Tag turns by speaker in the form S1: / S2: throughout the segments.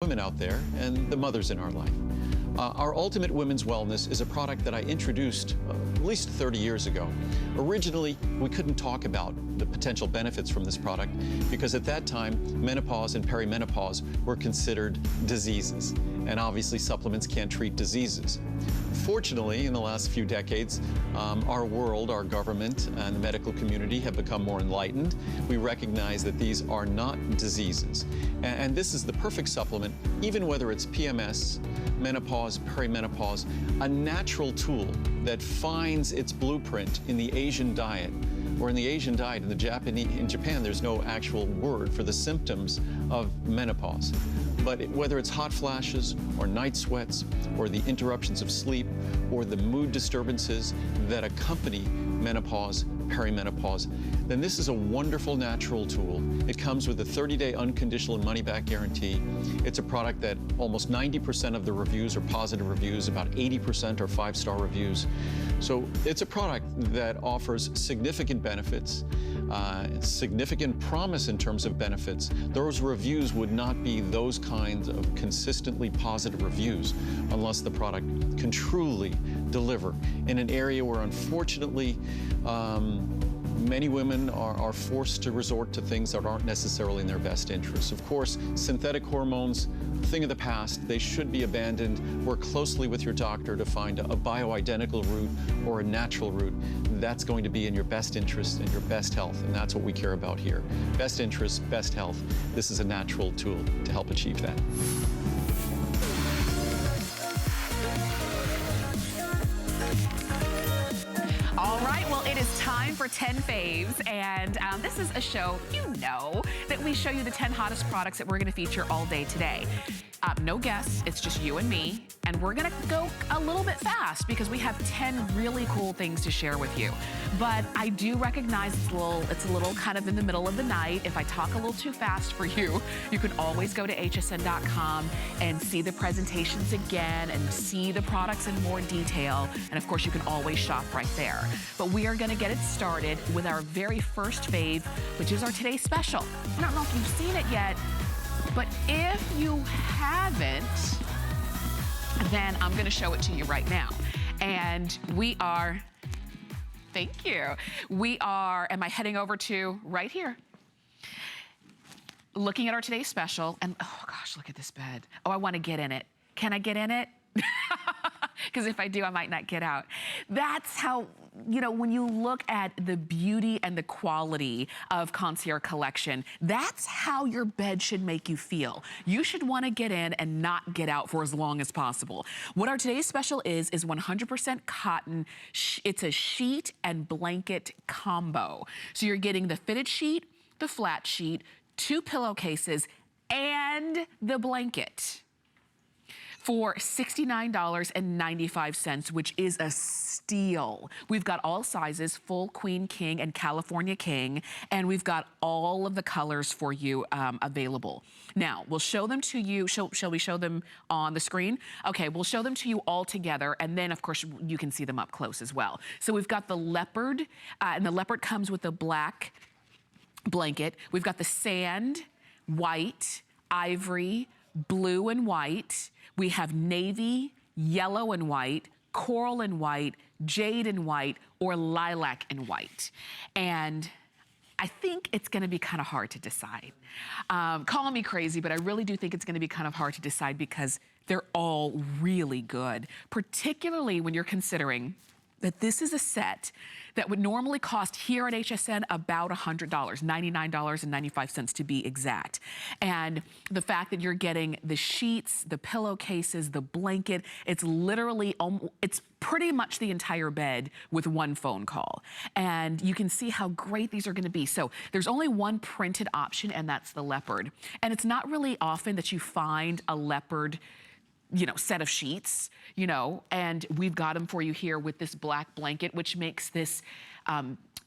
S1: women out there and the mothers in our life. Our Ultimate Women's Wellness is a product that I introduced at least 30 years ago. Originally, we couldn't talk about the potential benefits from this product because at that time, menopause and perimenopause were considered diseases. And obviously, supplements can't treat diseases. Fortunately, in the last few decades, our world, our government, and the medical community have become more enlightened. We recognize that these are not diseases. And this is the perfect supplement, even whether it's PMS, menopause, perimenopause, a natural tool that finds its blueprint in the Asian diet, or in the Asian diet, in Japan, there's no actual word for the symptoms of menopause. But whether it's hot flashes or night sweats or the interruptions of sleep or the mood disturbances that accompany menopause, perimenopause, then this is a wonderful natural tool. It comes with a 30-day unconditional and money-back guarantee. It's a product that almost 90% of the reviews are positive reviews, about 80% are 5-star reviews. So it's a product that offers significant benefits, significant promise in terms of benefits. Those reviews would not be those kinds of consistently positive reviews unless the product can truly deliver in an area where, unfortunately, many women are forced to resort to things that aren't necessarily in their best interests. Of course, synthetic hormones, a thing of the past. They should be abandoned. Work closely with your doctor to find a bioidentical route or a natural route. That's going to be in your best interest and your best health, and that's what we care about here. Best interest, best health. This is a natural tool to help achieve that.
S2: All right, well, it is time for 10 Faves, and this is a show, you know, that we show you the 10 hottest products that we're gonna feature all day today. No guests, it's just you and me, and we're gonna go a little bit fast because we have 10 really cool things to share with you. But I do recognize it's a little kind of in the middle of the night. If I talk a little too fast for you, you can always go to hsn.com and see the presentations again and see the products in more detail. And of course, you can always shop right there. But we are gonna get it started with our very first fave, which is our today's special. I don't know if you've seen it yet, but if you haven't, then I'm gonna show it to you right now. And we are, thank you. We are, am I heading over to right here? Looking at our today's special, and oh gosh, look at this bed. Oh, I wanna get in it. Can I get in it? Because if I do, I might not get out. That's how, you know, when you look at the beauty and the quality of Concierge Collection, that's how your bed should make you feel. You should want to get in and not get out for as long as possible. What our today's special is 100% cotton. It's a sheet and blanket combo. So you're getting the fitted sheet, the flat sheet, 2 pillowcases, and the blanket for $69.95, which is a steal. We've got all sizes, full queen, king, and California king, and we've got all of the colors for you available. Now, we'll show them to you. Shall we show them on the screen? Okay, we'll show them to you all together, and then, of course, you can see them up close as well. So we've got the leopard, and the leopard comes with a black blanket. We've got the sand, white, ivory, blue and white. We have navy, yellow and white, coral and white, jade and white, or lilac and white. And I think it's gonna be kind of hard to decide. Call me crazy, but I really do think it's gonna be kind of hard to decide because they're all really good, particularly when you're considering that this is a set that would normally cost here at HSN about $100, $99.95 to be exact. And the fact that you're getting the sheets, the pillowcases, the blanket, it's literally, it's pretty much the entire bed with one phone call. And you can see how great these are gonna be. So there's only one printed option, and that's the leopard. And it's not really often that you find a leopard, you know, set of sheets, you know, and we've got them for you here with this black blanket, which makes this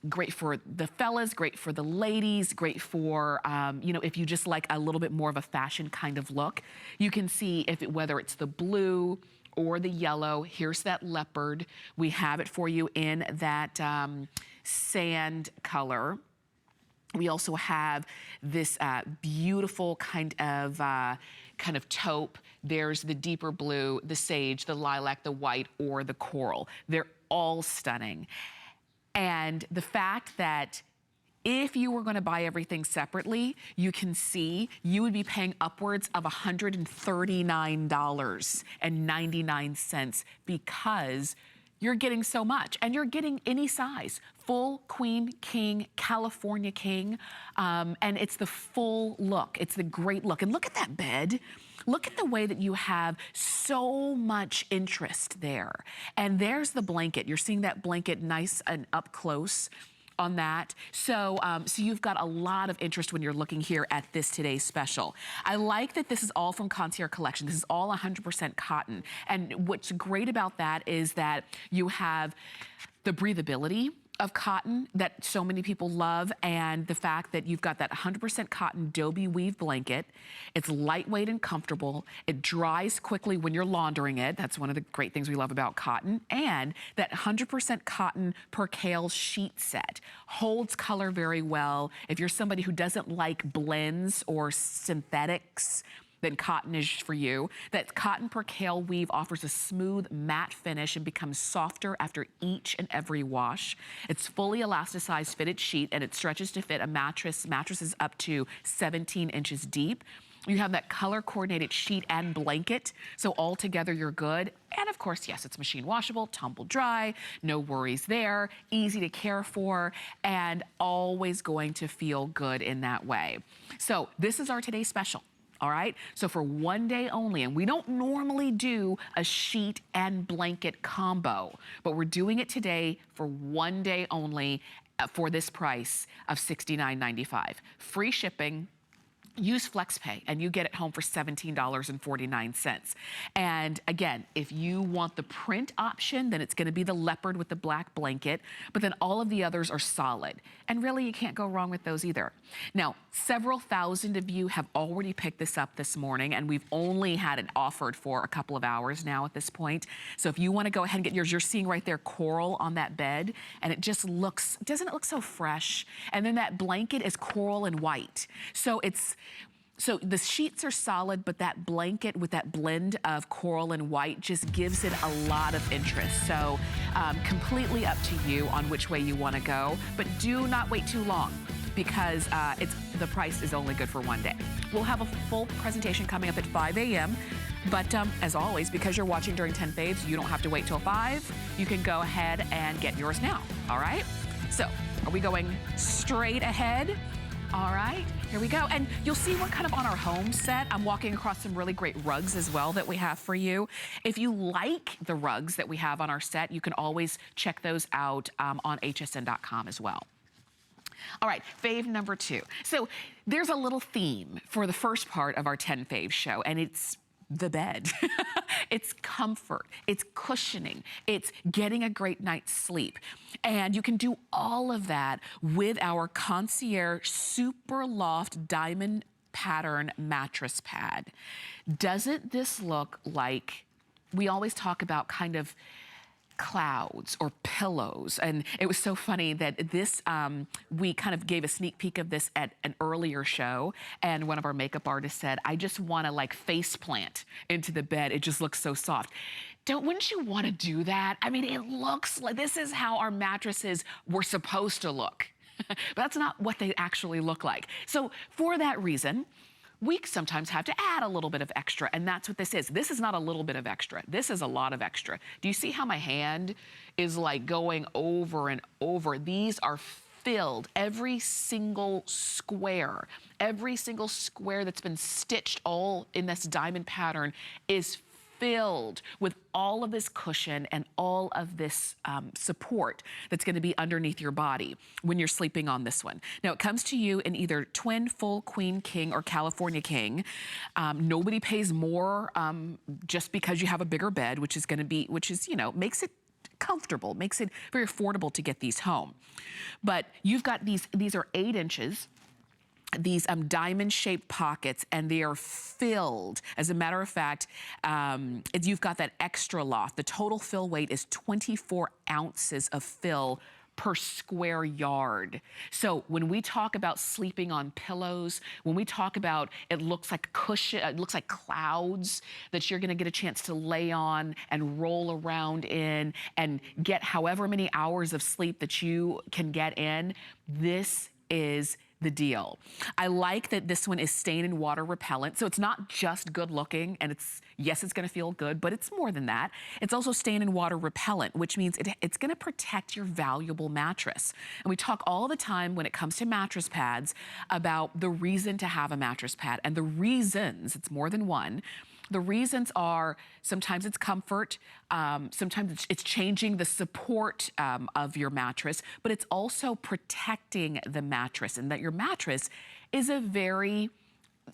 S2: great for the fellas, great for the ladies, great for, you know, if you just like a little bit more of a fashion kind of look. You can see whether it's the blue or the yellow. Here's that leopard. We have it for you in that sand color. We also have this beautiful kind of kind of taupe, there's the deeper blue, the sage, the lilac, the white, or the coral. They're all stunning. And the fact that if you were going to buy everything separately, you can see you would be paying upwards of $139.99 because you're getting so much, and you're getting any size. Full queen, king, California king, and it's the full look. It's the great look. And look at that bed. Look at the way that you have so much interest there. And there's the blanket. You're seeing that blanket nice and up close on that. So, so you've got a lot of interest when you're looking here at this today's special. I like that this is all from Concierge Collection. This is all 100% cotton. And what's great about that is that you have the breathability of cotton that so many people love, and the fact that you've got that 100% cotton Dobie weave blanket. It's lightweight and comfortable. It dries quickly when you're laundering it. That's one of the great things we love about cotton. And that 100% cotton percale sheet set holds color very well. If you're somebody who doesn't like blends or synthetics, then cotton is for you. That cotton percale weave offers a smooth matte finish and becomes softer after each and every wash. It's fully elasticized fitted sheet, and it stretches to fit a mattress. Mattresses up to 17 inches deep. You have that color coordinated sheet and blanket, so all together you're good. And of course, yes, it's machine washable, tumble dry, no worries there, easy to care for, and always going to feel good in that way. So this is our today's special. All right, so for one day only, and we don't normally do a sheet and blanket combo, but we're doing it today for one day only for this price of $69.95. Free shipping. Use FlexPay and you get it home for $17.49. And again, if you want the print option, then it's going to be the leopard with the black blanket, but then all of the others are solid. And really, you can't go wrong with those either. Now, several thousand of you have already picked this up this morning, and we've only had it offered for a couple of hours now at this point. So if you want to go ahead and get yours, you're seeing right there coral on that bed, and it just looks, doesn't it look so fresh? And then that blanket is coral and white. So the sheets are solid, but that blanket with that blend of coral and white just gives it a lot of interest. So completely up to you on which way you want to go, but do not wait too long, because the price is only good for one day. We'll have a full presentation coming up at 5 a.m. But as always, because you're watching during 10 Faves, you don't have to wait till 5. You can go ahead and get yours now, all right? So are we going straight ahead? All right, here we go. And you'll see we're kind of on our home set. I'm walking across some really great rugs as well that we have for you. If you like the rugs that we have on our set, you can always check those out on hsn.com as well. All right, fave number 2. So there's a little theme for the first part of our 10 Faves show, and it's the bed. It's comfort, it's cushioning, it's getting a great night's sleep. And you can do all of that with our Concierge Super Loft Diamond Pattern Mattress Pad. Doesn't this look like, we always talk about kind of clouds or pillows, and it was so funny that this we kind of gave a sneak peek of this at an earlier show, and one of our makeup artists said, I just want to like face plant into the bed, it just looks so soft. Wouldn't you want to do that? I mean, it looks like this is how our mattresses were supposed to look. But that's not what they actually look like. So for that reason, we sometimes have to add a little bit of extra, and that's what this is. This is not a little bit of extra. This is a lot of extra. Do you see how my hand is like going over and over? These are filled, every single square that's been stitched all in this diamond pattern is filled with all of this cushion and all of this support that's going to be underneath your body when you're sleeping on this one. Now, it comes to you in either twin, full, queen, king, or California king. Nobody pays more just because you have a bigger bed, which is, you know, makes it comfortable, makes it very affordable to get these home. But you've got these are 8 inches. These diamond-shaped pockets, and they are filled. As a matter of fact, you've got that extra loft. The total fill weight is 24 ounces of fill per square yard. So when we talk about sleeping on pillows, when we talk about it looks like cushion, it looks like clouds that you're gonna get a chance to lay on and roll around in and get however many hours of sleep that you can get in, this is the deal. I like that this one is stain and water repellent. So it's not just good looking, and yes, it's gonna feel good, but it's more than that. It's also stain and water repellent, which means it's gonna protect your valuable mattress. And we talk all the time when it comes to mattress pads about the reason to have a mattress pad, and the reasons, it's more than one. The reasons are sometimes it's comfort, sometimes it's changing the support of your mattress, but it's also protecting the mattress, and that your mattress is a very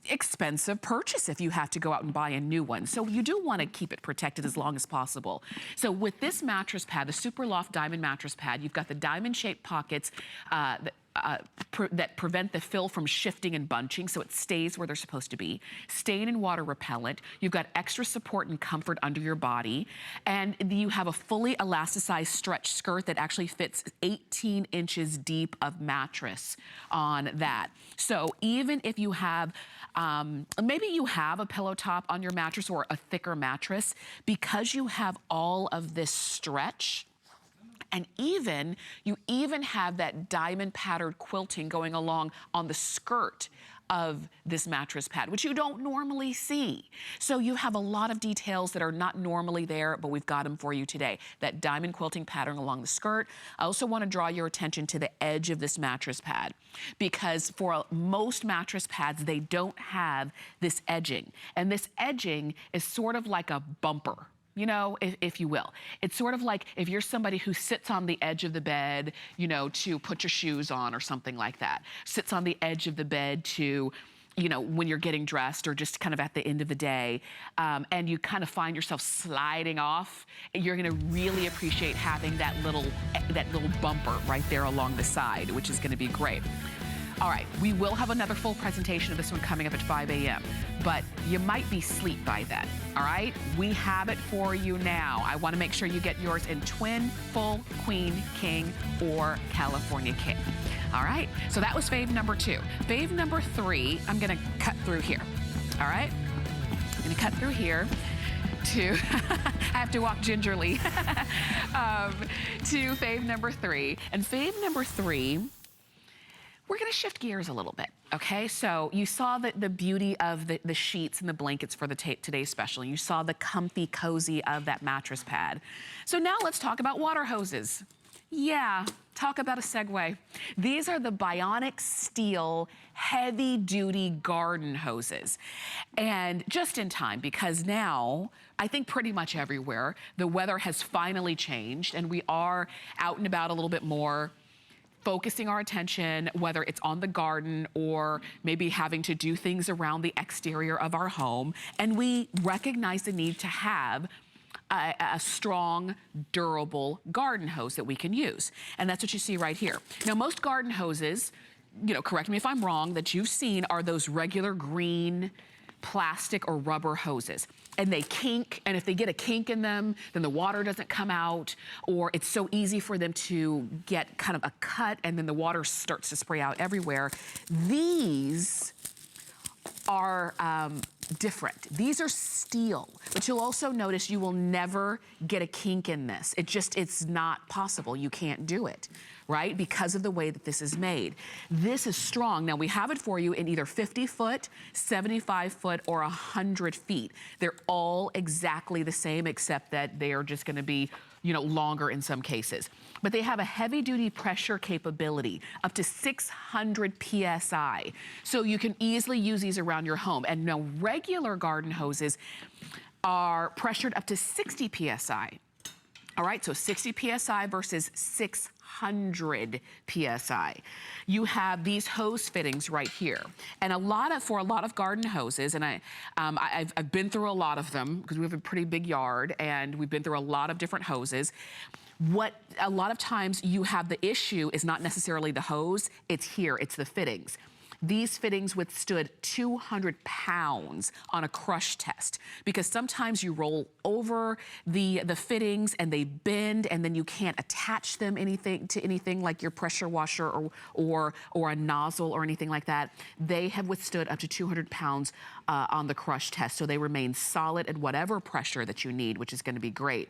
S2: expensive purchase if you have to go out and buy a new one. So you do want to keep it protected as long as possible. So with this mattress pad, the Super Loft Diamond Mattress Pad, you've got the diamond-shaped pockets that prevent the fill from shifting and bunching, so it stays where they're supposed to be. Stain and water repellent. You've got extra support and comfort under your body. And you have a fully elasticized stretch skirt that actually fits 18 inches deep of mattress on that. So even if you have, maybe you have a pillow top on your mattress or a thicker mattress, because you have all of this stretch, and you even have that diamond patterned quilting going along on the skirt of this mattress pad, which you don't normally see. So you have a lot of details that are not normally there, but we've got them for you today. That diamond quilting pattern along the skirt. I also want to draw your attention to the edge of this mattress pad, because for most mattress pads, they don't have this edging. And this edging is sort of like a bumper, you know, if you will. It's sort of like if you're somebody who sits on the edge of the bed, you know, to put your shoes on or something like that. Sits on the edge of the bed to, you know, when you're getting dressed or just kind of at the end of the day, and you kind of find yourself sliding off, you're gonna really appreciate having that little bumper right there along the side, which is gonna be great. All right, we will have another full presentation of this one coming up at 5 a.m., but you might be asleep by then, all right? We have it for you now. I wanna make sure you get yours in twin, full, queen, king, or California king. All right, so that was fave number 2. Fave number 3, I'm gonna cut through here, all right? I'm gonna cut through here to, I have to walk gingerly, to fave number 3. And fave number 3, we're gonna shift gears a little bit, okay? So you saw the beauty of the sheets and the blankets for the today's special. You saw the comfy, cozy of that mattress pad. So now let's talk about water hoses. Yeah, talk about a segue. These are the bionic steel, heavy-duty garden hoses. And just in time, because now, I think pretty much everywhere, the weather has finally changed, and we are out and about a little bit more, focusing our attention, whether it's on the garden or maybe having to do things around the exterior of our home. And we recognize the need to have a strong, durable garden hose that we can use. And that's what you see right here. Now, most garden hoses, you know, correct me if I'm wrong, that you've seen are those regular green plastic or rubber hoses. And they kink, and if they get a kink in them, then the water doesn't come out, or it's so easy for them to get kind of a cut and then the water starts to spray out everywhere. These are different. These are steel, but you'll also notice you will never get a kink in this. It's not possible. You can't do it, right? Because of the way that this is made. This is strong. Now we have it for you in either 50 foot, 75 foot, or 100 feet. They're all exactly the same, except that they are just gonna be, you know, longer in some cases. But they have a heavy duty pressure capability, up to 600 PSI. So you can easily use these around your home. And now regular garden hoses are pressured up to 60 PSI. All right, so 60 PSI versus 600 PSI. You have these hose fittings right here. And for a lot of garden hoses, and I've been through a lot of them because we have a pretty big yard and we've been through a lot of different hoses. A lot of times you have the issue is not necessarily the hose, it's here, it's the fittings. these fittings withstood 200 pounds on a crush test, because sometimes you roll over the fittings and they bend, and then you can't attach them to anything like your pressure washer or a nozzle or anything like that. They have withstood up to 200 pounds on the crush test, so they remain solid at whatever pressure that you need, which is going to be great.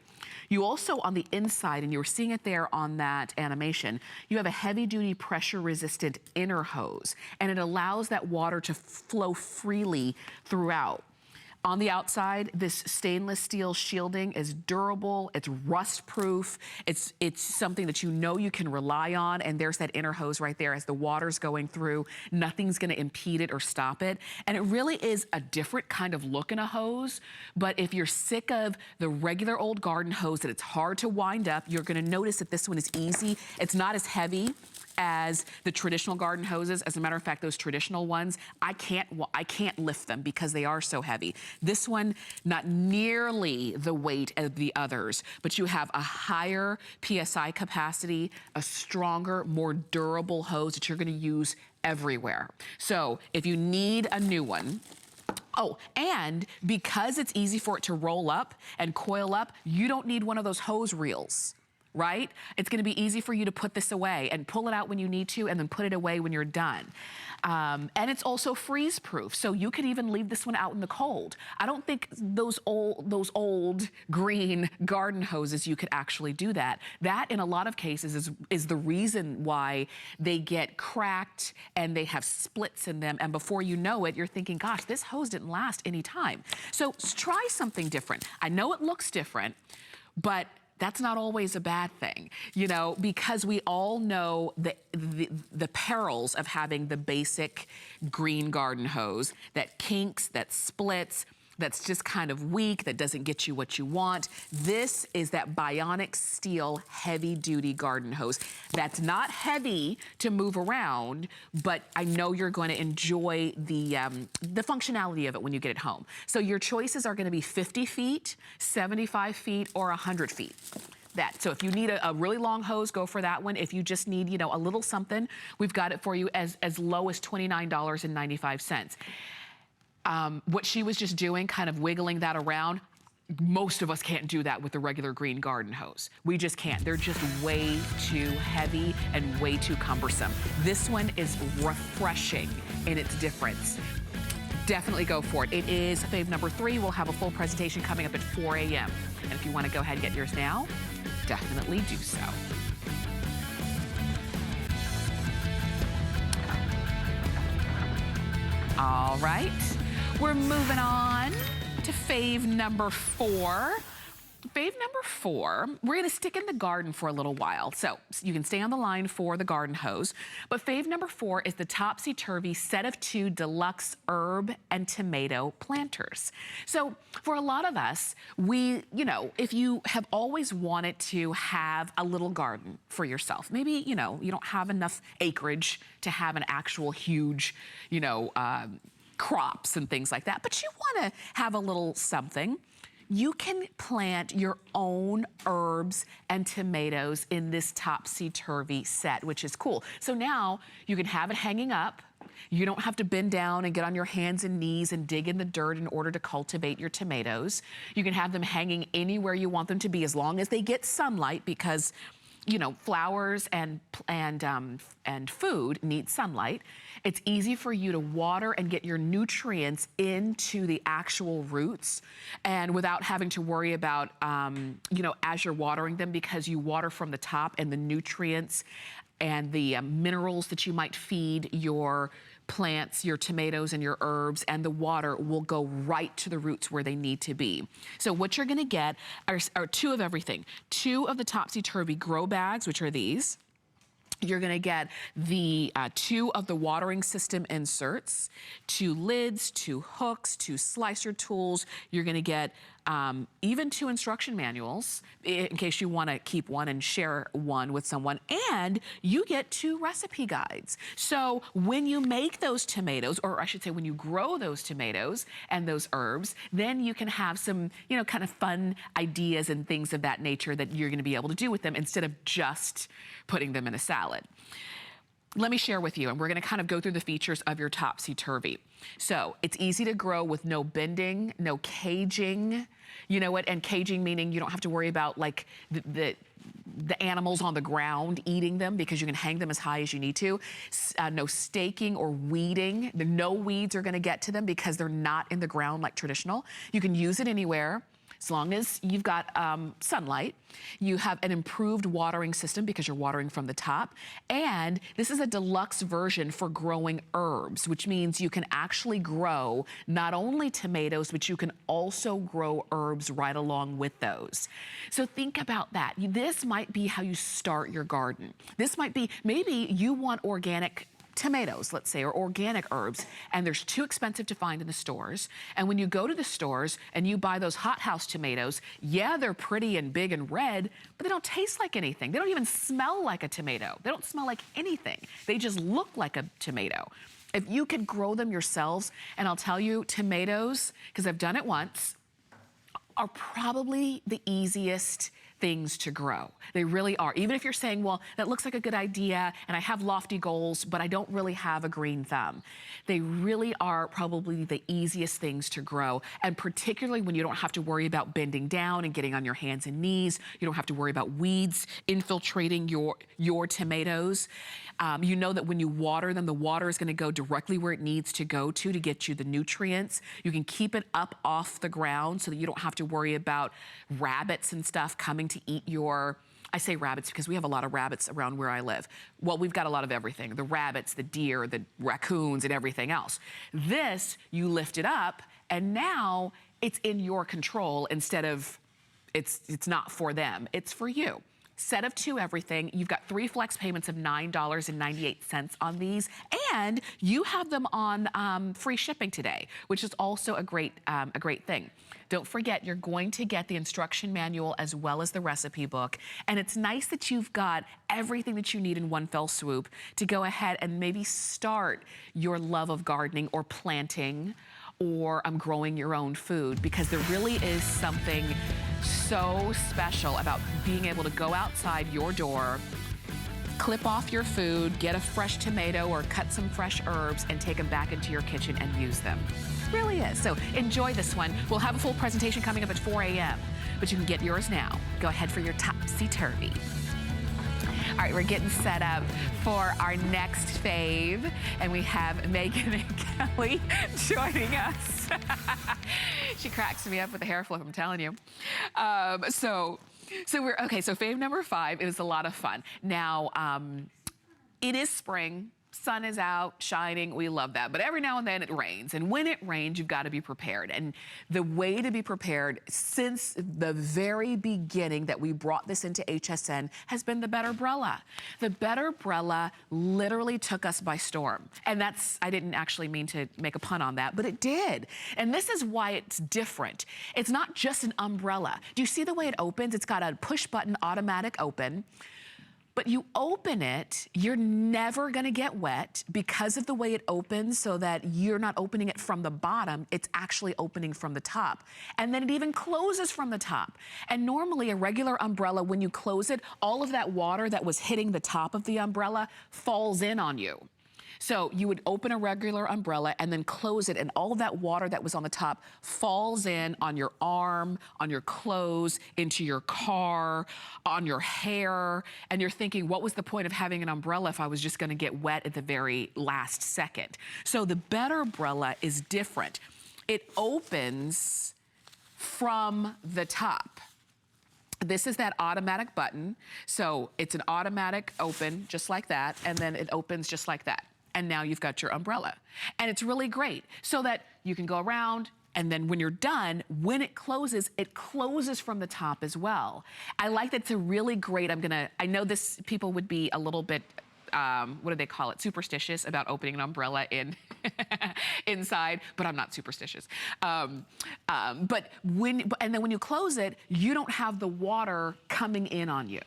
S2: You also, on the inside, and you were seeing it there on that animation, you have a heavy-duty pressure-resistant inner hose, and it allows that water to flow freely throughout. On the outside, this stainless steel shielding is durable, it's rust-proof, it's something that you know you can rely on, and there's that inner hose right there as the water's going through. Nothing's gonna impede it or stop it. And it really is a different kind of look in a hose, but if you're sick of the regular old garden hose that it's hard to wind up, you're gonna notice that this one is easy. It's not as heavy as the traditional garden hoses. As a matter of fact, those traditional ones, I can't lift them because they are so heavy. This one, not nearly the weight of the others, but you have a higher PSI capacity, a stronger, more durable hose that you're gonna use everywhere. So if you need a new one, oh, and because it's easy for it to roll up and coil up, you don't need one of those hose reels, right? It's gonna be easy for you to put this away and pull it out when you need to and then put it away when you're done. And it's also freeze proof, so you could even leave this one out in the cold. I don't think those old green garden hoses, you could actually do that. That, in a lot of cases, is the reason why they get cracked and they have splits in them, and before you know it, you're thinking, gosh, this hose didn't last any time. So try something different. I know it looks different, but that's not always a bad thing, you know, because we all know the perils of having the basic green garden hose that kinks, that splits, that's just kind of weak, that doesn't get you what you want. This is that bionic steel heavy-duty garden hose that's not heavy to move around, but I know you're going to enjoy the functionality of it when you get it home. So your choices are going to be 50 feet, 75 feet, or 100 feet. So if you need a really long hose, go for that one. If you just need, you know, a little something, we've got it for you as low as $29.95. What she was just doing, kind of wiggling that around, most of us can't do that with the regular green garden hose. We just can't. They're just way too heavy and way too cumbersome. This one is refreshing in its difference. Definitely go for it. It is fave number 3. We'll have a full presentation coming up at 4 a.m. And if you want to go ahead and get yours now, definitely do so. All right. We're moving on to fave number 4. Fave number 4, we're gonna stick in the garden for a little while. So you can stay on the line for the garden hose. But fave number 4 is the Topsy-Turvy Set of 2 Deluxe Herb and Tomato Planters. So for a lot of us, you know, if you have always wanted to have a little garden for yourself, maybe, you know, you don't have enough acreage to have an actual huge, you know, crops and things like that, but you wanna have a little something, you can plant your own herbs and tomatoes in this Topsy-Turvy set, which is cool. So now you can have it hanging up. You don't have to bend down and get on your hands and knees and dig in the dirt in order to cultivate your tomatoes. You can have them hanging anywhere you want them to be as long as they get sunlight, because, you know, flowers and food need sunlight. It's easy for you to water and get your nutrients into the actual roots, and without having to worry about, you know, as you're watering them, because you water from the top, and the nutrients and the minerals that you might feed your plants, your tomatoes and your herbs, and the water will go right to the roots where they need to be. So what you're gonna get are 2 of everything. 2 of the Topsy-Turvy grow bags, which are these. You're gonna get the 2 of the watering system inserts, 2 lids, 2 hooks, 2 slicer tools. You're gonna get even 2 instruction manuals in case you wanna keep one and share one with someone, and you get 2 recipe guides. So when you make those tomatoes, or I should say when you grow those tomatoes and those herbs, then you can have some, you know, kind of fun ideas and things of that nature that you're gonna be able to do with them instead of just putting them in a salad. let me share with you, and we're gonna kind of go through the features of your topsy-turvy. So it's easy to grow with no bending, no caging. You know what? And caging meaning you don't have to worry about like the animals on the ground eating them, because you can hang them as high as you need to. No staking or weeding. No weeds are gonna get to them because they're not in the ground like traditional. You can use it anywhere, as long as you've got sunlight. You have an improved watering system because you're watering from the top. And this is a deluxe version for growing herbs, which means you can actually grow not only tomatoes, but you can also grow herbs right along with those. So think about that. This might be how you start your garden. This might be, maybe you want organic tomatoes, let's say, or organic herbs, and they're too expensive to find in the stores. And when you go to the stores and you buy those hothouse tomatoes, yeah, they're pretty and big and red, but they don't taste like anything. They don't even smell like a tomato. They don't smell like anything. They just look like a tomato. If you could grow them yourselves, and I'll tell you, tomatoes, because I've done it once, are probably the easiest things to grow. They really are. Even if you're saying, well, that looks like a good idea and I have lofty goals, but I don't really have a green thumb. They really are probably the easiest things to grow. And particularly when you don't have to worry about bending down and getting on your hands and knees. You don't have to worry about weeds infiltrating your tomatoes. You know that when you water them, the water is going to go directly where it needs to go to get you the nutrients. You can keep it up off the ground so that you don't have to worry about rabbits and stuff coming to eat your, I say rabbits because we have a lot of rabbits around where I live. Well, we've got a lot of everything. The rabbits, the deer, the raccoons, and everything else. This, you lift it up, and now it's in your control instead of, it's not for them, it's for you. Set of 2 everything. You've got 3 flex payments of $9.98 on these, and you have them on free shipping today, which is also a great thing. Don't forget, you're going to get the instruction manual as well as the recipe book, and it's nice that you've got everything that you need in one fell swoop to go ahead and maybe start your love of gardening or planting or growing your own food, because there really is something so special about being able to go outside your door, clip off your food, get a fresh tomato or cut some fresh herbs and take them back into your kitchen and use them. It really is. So enjoy this one. We'll have a full presentation coming up at 4 a.m., but you can get yours now. Go ahead for your topsy-turvy. All right, we're getting set up for our next fave, and we have Megan and Kelly joining us. She cracks me up with the hair flip, I'm telling you. So fave number 5 is a lot of fun. Now, it is spring. Sun is out, shining, we love that. But every now and then it rains. And when it rains, you've got to be prepared. And the way to be prepared since the very beginning that we brought this into HSN has been the Better Brella. The Better Brella literally took us by storm. And that's, I didn't actually mean to make a pun on that, but it did. And this is why it's different. It's not just an umbrella. Do you see the way it opens? It's got a push button automatic open. But you open it, you're never gonna get wet because of the way it opens, so that you're not opening it from the bottom, it's actually opening from the top. And then it even closes from the top. And normally a regular umbrella, when you close it, all of that water that was hitting the top of the umbrella falls in on you. So you would open a regular umbrella and then close it, and all of that water that was on the top falls in on your arm, on your clothes, into your car, on your hair, and you're thinking, what was the point of having an umbrella if I was just gonna get wet at the very last second? So the Better Brella is different. It opens from the top. This is that automatic button. So it's an automatic open, just like that, and then it opens just like that. And now you've got your umbrella. And it's really great so that you can go around, and then when you're done, when it closes from the top as well. I like that. It's a really great, I know this, people would be a little bit, what do they call it, superstitious about opening an umbrella inside, but I'm not superstitious. And then when you close it, you don't have the water coming in on you.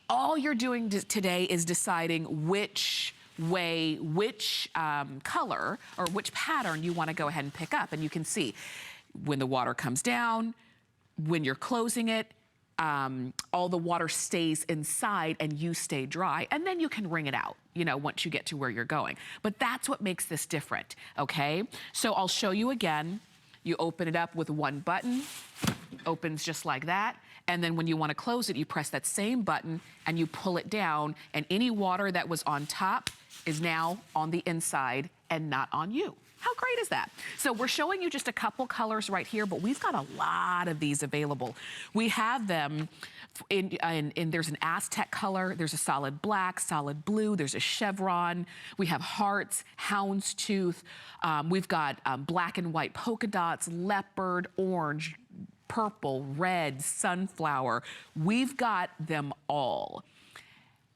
S2: All you're doing today is deciding which color or which pattern you want to go ahead and pick up. And you can see when the water comes down, when you're closing it, all the water stays inside and you stay dry, and then you can wring it out, you know, once you get to where you're going. But that's what makes this different, okay? So I'll show you again. You open it up with one button, opens just like that. And then when you want to close it, you press that same button and you pull it down, and any water that was on top is now on the inside and not on you. How great is that? So we're showing you just a couple colors right here, but we've got a lot of these available. We have them there's an Aztec color, there's a solid black, solid blue, there's a chevron, we have hearts, houndstooth, we've got black and white polka dots, leopard, orange, purple, red, sunflower. We've got them all.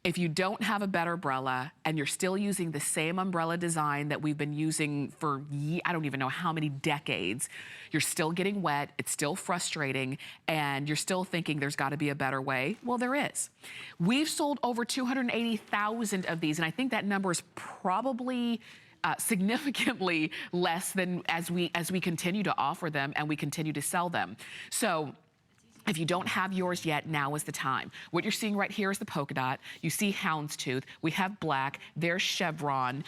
S2: If you don't have a better umbrella and you're still using the same umbrella design that we've been using for, I don't even know how many decades, you're still getting wet, it's still frustrating, and you're still thinking there's gotta be a better way, well, there is. We've sold over 280,000 of these, and I think that number is probably significantly less than as we continue to offer them and we continue to sell them. So if you don't have yours yet, now is the time. What you're seeing right here is the polka dot. You see houndstooth. We have black. There's chevron.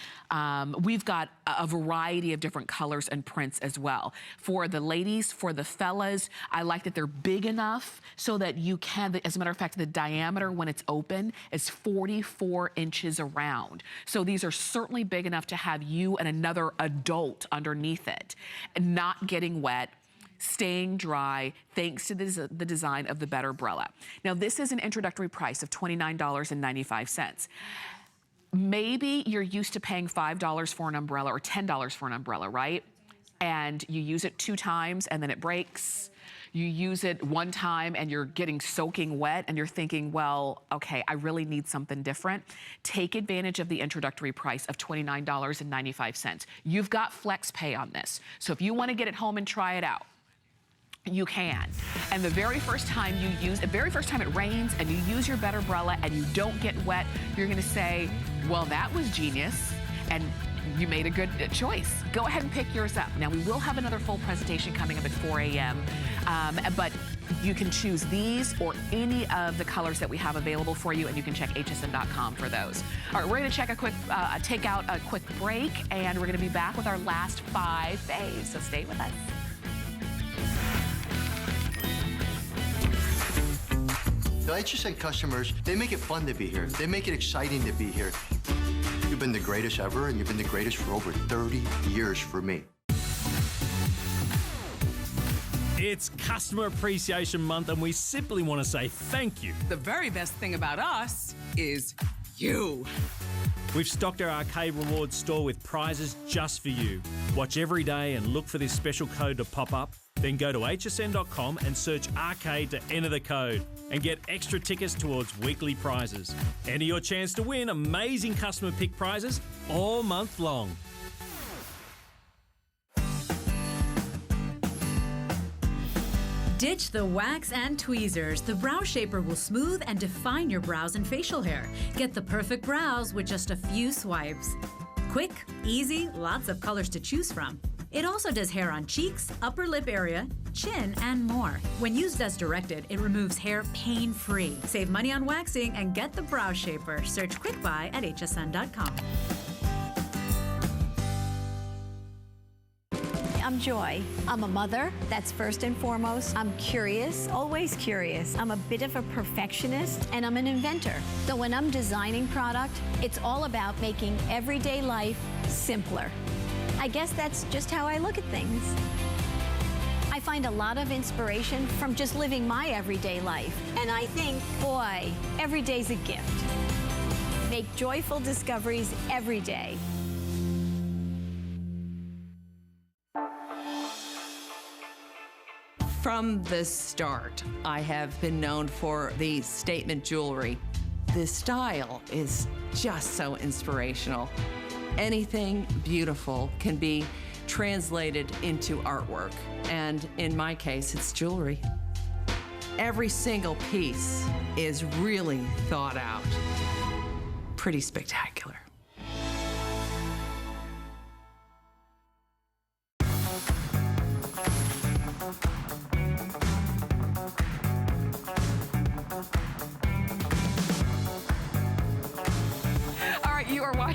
S2: We've got a variety of different colors and prints as well. For the ladies, for the fellas, I like that they're big enough so that you can, as a matter of fact, the diameter when it's open is 44 inches around. So these are certainly big enough to have you and another adult underneath it, and not getting wet, staying dry, thanks to the design of the Better umbrella. Now, this is an introductory price of $29.95. Maybe you're used to paying $5 for an umbrella or $10 for an umbrella, right? And you use it 2 times and then it breaks. You use it 1 time and you're getting soaking wet and you're thinking, well, okay, I really need something different. Take advantage of the introductory price of $29.95. You've got flex pay on this. So if you want to get it home and try it out, you can. And the very first time it rains and you use your Better umbrella and you don't get wet, you're gonna say, well, that was genius, and you made a good choice. Go ahead and pick yours up. Now, we will have another full presentation coming up at 4 a.m., but you can choose these or any of the colors that we have available for you, and you can check hsn.com for those. All right, we're gonna check take out a quick break, and we're gonna be back with our last 5 faves, so stay with us.
S3: The HSN customers, they make it fun to be here. They make it exciting to be here. You've been the greatest ever, and you've been the greatest for over 30 years for me.
S4: It's Customer Appreciation Month, and we simply want to say thank you.
S5: The very best thing about us is you.
S4: We've stocked our Arcade Rewards store with prizes just for you. Watch every day and look for this special code to pop up. Then go to hsn.com and search Arcade to enter the code and get extra tickets towards weekly prizes. Enter your chance to win amazing customer pick prizes all month long.
S6: Ditch the wax and tweezers. The Brow Shaper will smooth and define your brows and facial hair. Get the perfect brows with just a few swipes. Quick, easy, lots of colors to choose from. It also does hair on cheeks, upper lip area, chin, and more. When used as directed, it removes hair pain-free. Save money on waxing and get the Brow Shaper. Search Quick Buy at hsn.com.
S7: I'm Joy. I'm a mother, that's first and foremost. I'm curious, always curious. I'm a bit of a perfectionist, and I'm an inventor. So when I'm designing product, it's all about making everyday life simpler. I guess that's just how I look at things. I find a lot of inspiration from just living my everyday life. And I think, boy, every day's a gift. Make joyful discoveries every day.
S5: From the start, I have been known for the statement jewelry. The style is just so inspirational. Anything beautiful can be translated into artwork, and in my case, it's jewelry. Every single piece is really thought out. Pretty spectacular.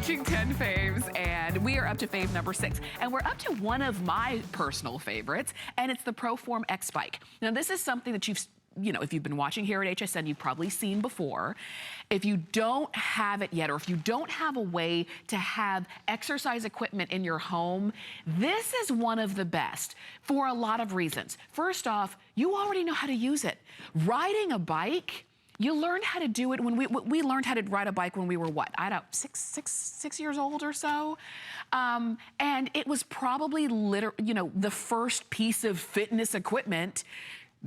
S2: watching 10 Faves, and we are up to fave number 6. And we're up to one of my personal favorites, and it's the ProForm X Bike. Now, this is something that if you've been watching here at HSN, you've probably seen before. If you don't have it yet, or if you don't have a way to have exercise equipment in your home, this is one of the best for a lot of reasons. First off, you already know how to use it. Riding a bike, you learned how to do it when we learned how to ride a bike when we were what? I don't know, six years old or so. And it was probably the first piece of fitness equipment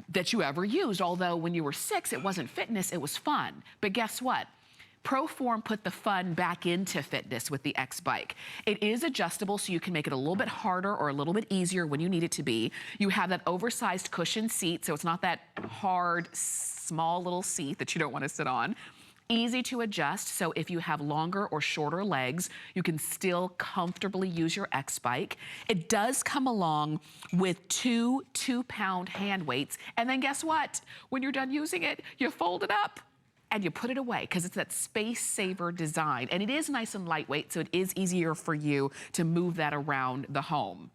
S2: that you ever used. Although when you were 6, it wasn't fitness, it was fun. But guess what? ProForm put the fun back into fitness with the X Bike. It is adjustable, so you can make it a little bit harder or a little bit easier when you need it to be. You have that oversized cushion seat, so it's not that hard, small little seat that you don't want to sit on. Easy to adjust, so if you have longer or shorter legs, you can still comfortably use your X Bike. It does come along with 2 2-pound hand weights, and then guess what? When you're done using it, you fold it up and you put it away, because it's that space saver design, and it is nice and lightweight, so it is easier for you to move that around the home.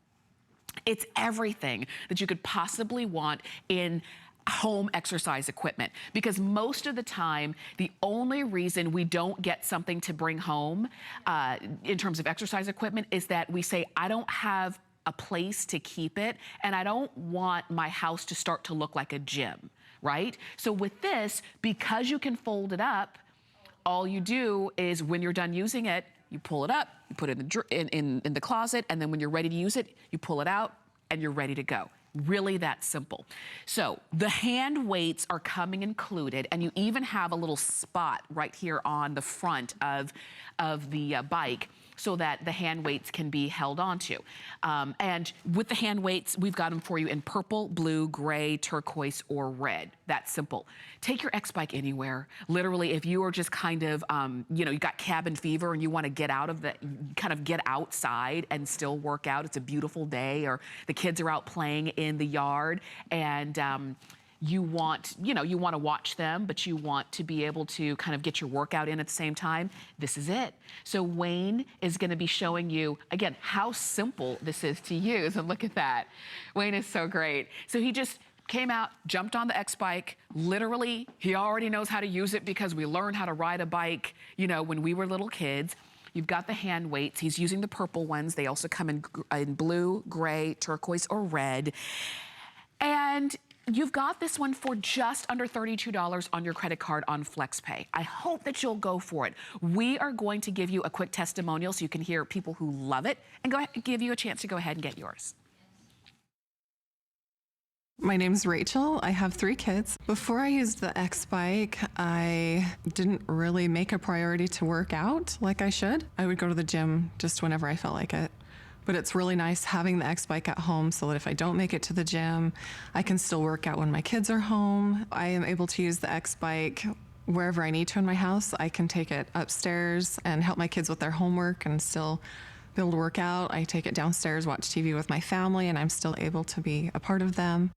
S2: It's everything that you could possibly want in home exercise equipment, because most of the time, the only reason we don't get something to bring home in terms of exercise equipment is that we say, I don't have a place to keep it, and I don't want my house to start to look like a gym, right? So with this, because you can fold it up, all you do is when you're done using it, you pull it up, you put it in the closet, and then when you're ready to use it, you pull it out and you're ready to go. Really that simple. So the hand weights are coming included, and you even have a little spot right here on the front of the bike so that the hand weights can be held onto. And with the hand weights, we've got them for you in purple, blue, gray, turquoise, or red. That's simple. Take your X-Bike anywhere. Literally, if you are just kind of, you got cabin fever and you want to get out of get outside and still work out. It's a beautiful day, or the kids are out playing in the yard, and you want to watch them, but you want to be able to kind of get your workout in at the same time. This is it. So Wayne is going to be showing you, again, how simple this is to use. And look at that. Wayne is so great. So he just came out, jumped on the X Bike. Literally, he already knows how to use it because we learned how to ride a bike, when we were little kids. You've got the hand weights. He's using the purple ones. They also come in blue, gray, turquoise, or red. And you've got this one for just under $32 on your credit card on FlexPay. I hope that you'll go for it. We are going to give you a quick testimonial so you can hear people who love it, and go ahead and give you a chance to go ahead and get yours.
S8: My name's Rachel. I have 3 kids. Before I used the X Bike, I didn't really make a priority to work out like I should. I would go to the gym just whenever I felt like it. But it's really nice having the X Bike at home so that if I don't make it to the gym, I can still work out when my kids are home. I am able to use the X Bike wherever I need to in my house. I can take it upstairs and help my kids with their homework and still be able to work out. I take it downstairs, watch TV with my family, and I'm still able to be a part of them.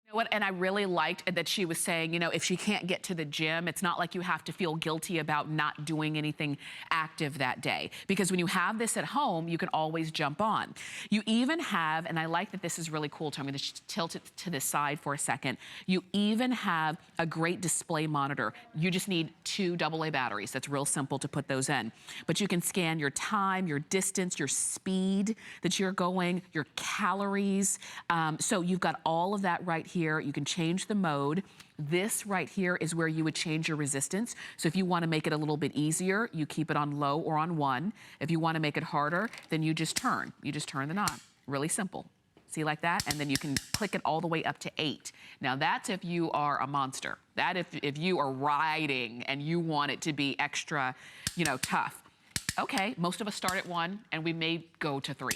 S2: You know what? And I really liked that she was saying, if she can't get to the gym, it's not like you have to feel guilty about not doing anything active that day. Because when you have this at home, you can always jump on. You even have, and I like that this is really cool, so I'm going to tilt it to the side for a second. You even have a great display monitor. You just need 2 AA batteries. That's real simple to put those in. But you can scan your time, your distance, your speed that you're going, your calories. So you've got all of that right here. You can change the mode. This right here is where you would change your resistance. So if you want to make it a little bit easier, you keep it on low or on 1. If you want to make it harder, then you just turn. You just turn the knob. Really simple. See, like that? And then you can click it all the way up to 8. Now that's if you are a monster. That if you are riding and you want it to be extra, tough. Okay, most of us start at 1 and we may go to 3,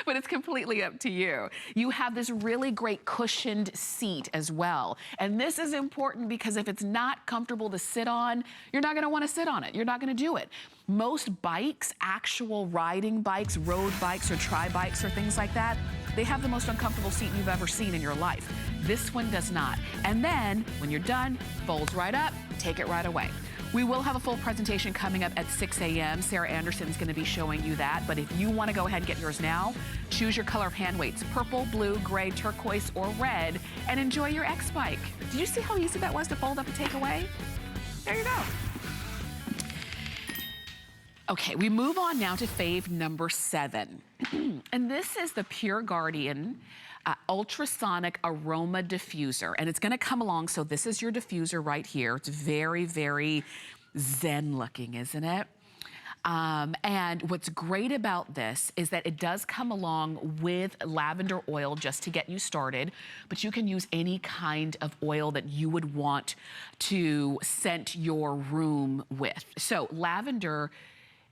S2: but it's completely up to you. You have this really great cushioned seat as well. And this is important because if it's not comfortable to sit on, you're not gonna wanna sit on it. You're not gonna do it. Most bikes, actual riding bikes, road bikes or tri-bikes or things like that, they have the most uncomfortable seat you've ever seen in your life. This one does not. And then when you're done, folds right up, take it right away. We will have a full presentation coming up at 6 a.m. Sarah Anderson's going to be showing you that. But if you want to go ahead and get yours now, choose your color of hand weights, purple, blue, gray, turquoise, or red, and enjoy your X-Bike. Did you see how easy that was to fold up and take away? There you go. Okay, we move on now to fave number 7. And this is the Pure Guardian ultrasonic aroma diffuser, and it's going to come along. So this is your diffuser right here. It's very, very zen looking, isn't it? And what's great about this is that it does come along with lavender oil just to get you started, but you can use any kind of oil that you would want to scent your room with. So lavender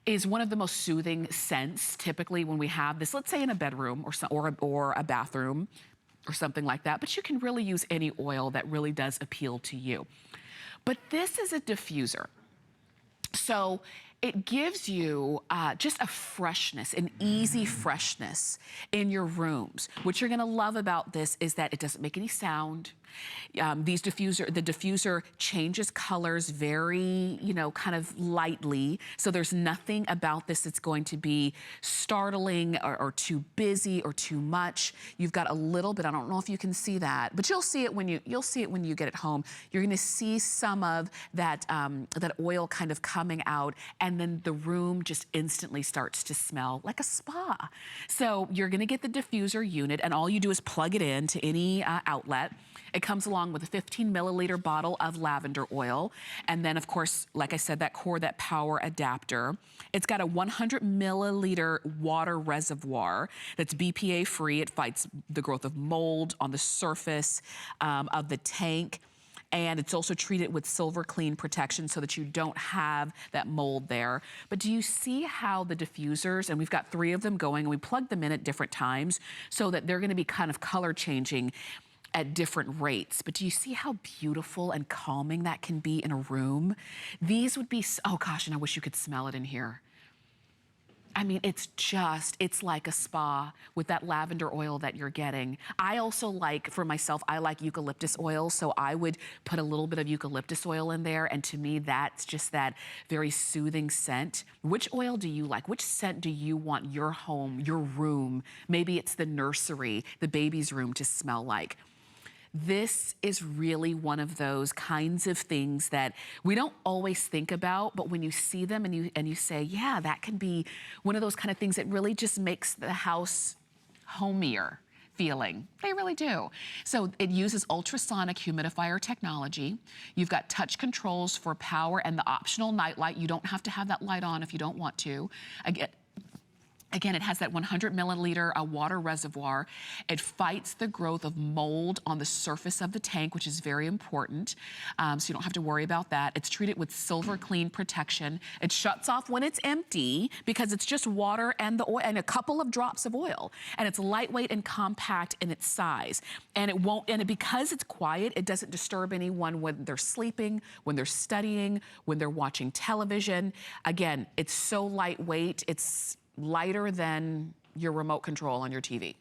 S2: is one of the most soothing scents typically when we have this, let's say in a bedroom or a bathroom or something like that, but you can really use any oil that really does appeal to you. But this is a diffuser. So it gives you just a freshness, an easy freshness in your rooms. What you're gonna love about this is that it doesn't make any sound. The diffuser changes colors very, kind of lightly. So there's nothing about this that's going to be startling or too busy or too much. You've got a little bit, I don't know if you can see that, but you'll see it when you get it home. You're gonna see some of that, that oil kind of coming out, and then the room just instantly starts to smell like a spa. So you're gonna get the diffuser unit, and all you do is plug it in to any outlet. It comes along with a 15 milliliter bottle of lavender oil. And then of course, like I said, that power adapter. It's got a 100 milliliter water reservoir that's BPA free. It fights the growth of mold on the surface of the tank. And it's also treated with silver clean protection so that you don't have that mold there. But do you see how the diffusers, and we've got 3 of them going, and we plug them in at different times so that they're gonna be kind of color changing at different rates. But do you see how beautiful and calming that can be in a room? These would be, oh gosh, and I wish you could smell it in here. I mean, it's like a spa with that lavender oil that you're getting. I also like, for myself, I like eucalyptus oil, so I would put a little bit of eucalyptus oil in there, and to me, that's just that very soothing scent. Which oil do you like? Which scent do you want your home, your room, maybe it's the nursery, the baby's room to smell like? This is really one of those kinds of things that we don't always think about, but when you see them and you say, yeah, that can be one of those kind of things that really just makes the house homier feeling. They really do. So it uses ultrasonic humidifier technology. You've got touch controls for power and the optional night light. You don't have to have that light on if you don't want to. Again, it has that 100 milliliter water reservoir. It fights the growth of mold on the surface of the tank, which is very important. So you don't have to worry about that. It's treated with silver clean protection. It shuts off when it's empty because it's just water and the oil and a couple of drops of oil. And it's lightweight and compact in its size. And because it's quiet, it doesn't disturb anyone when they're sleeping, when they're studying, when they're watching television. Again, it's so lightweight. It's lighter than your remote control on your TV.